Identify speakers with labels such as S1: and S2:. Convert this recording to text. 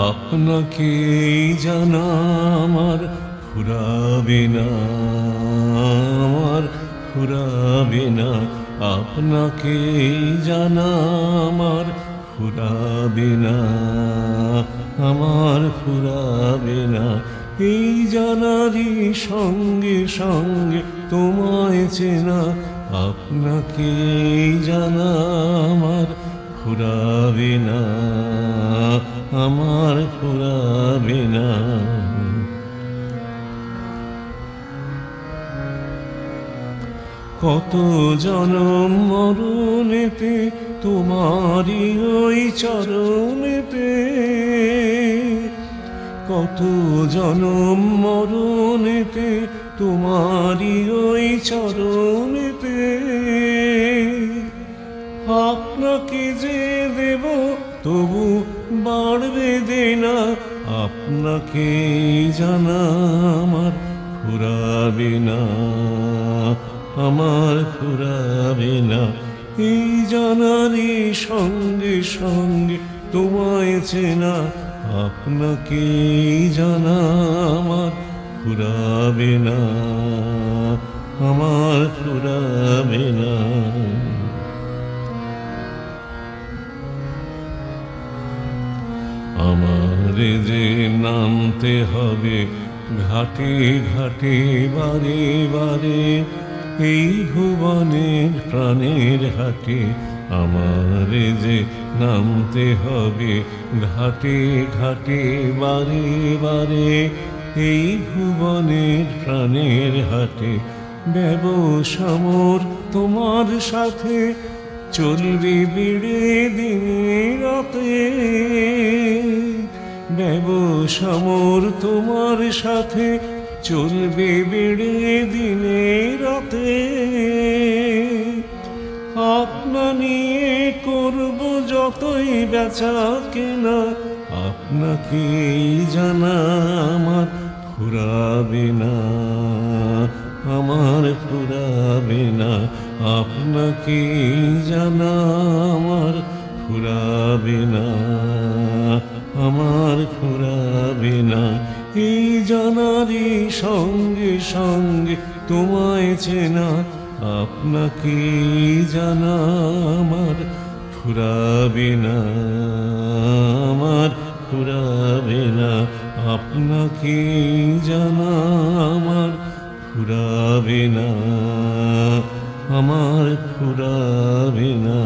S1: আপনাকে জানা আমার ফুরাবে না, আমার ফুরাবে না। আপনাকে জানা আমার ফুরাবে না, আমার ফুরাবে না। এই জানারই সঙ্গে সঙ্গে তোমায় চেনা, আপনাকে জানা আমার ফুরাবে না, আমার ফুরাবে না। কত জনম মরণেতে তোমারই ওই চরণেতে, কত জনম মরণেতে তোমারই ওই চরণেতে। আপনাকে যে দেব তবু বাড়বে দেনা, আপনাকে জানা আমার ফুরাবে না, আমার ফুরাবে না। এই জানারই সঙ্গে সঙ্গে তোমায় চেনা, আপনাকে জানা আমার ফুরাবে না, আমার ফুরাবে না। আমার যে নামতে হবে ঘাটে ঘাটে বারে বারে, এই ভুবনের প্রাণের হাটে। আমার যে নামতে হবে ঘাটে ঘাটে বারে বারে, এই ভুবনের প্রাণের হাটে। ব্যবসা মোর তোমার সাথে চলবে বেড়ে দিনে রাতে, ব্যবসা মোর তোমার সাথে চলবে বেড়ে দিনে রাতে। আপনা নিয়ে করব যতই বেচা কেনা, আপনাকে জানা আমার ফুরাবে না, আমার ফুরাবে না। আপনাকে জানা আমার ফুরাবে না, আমার ফুরাবে না। এই জানারই সঙ্গে সঙ্গে তোমায় চেনা, আপনাকে জানা আমার ফুরাবে না, আমার ফুরাবে না। আপনাকে জানা আমার ফুরাবে না, আমার ফুরাবে না।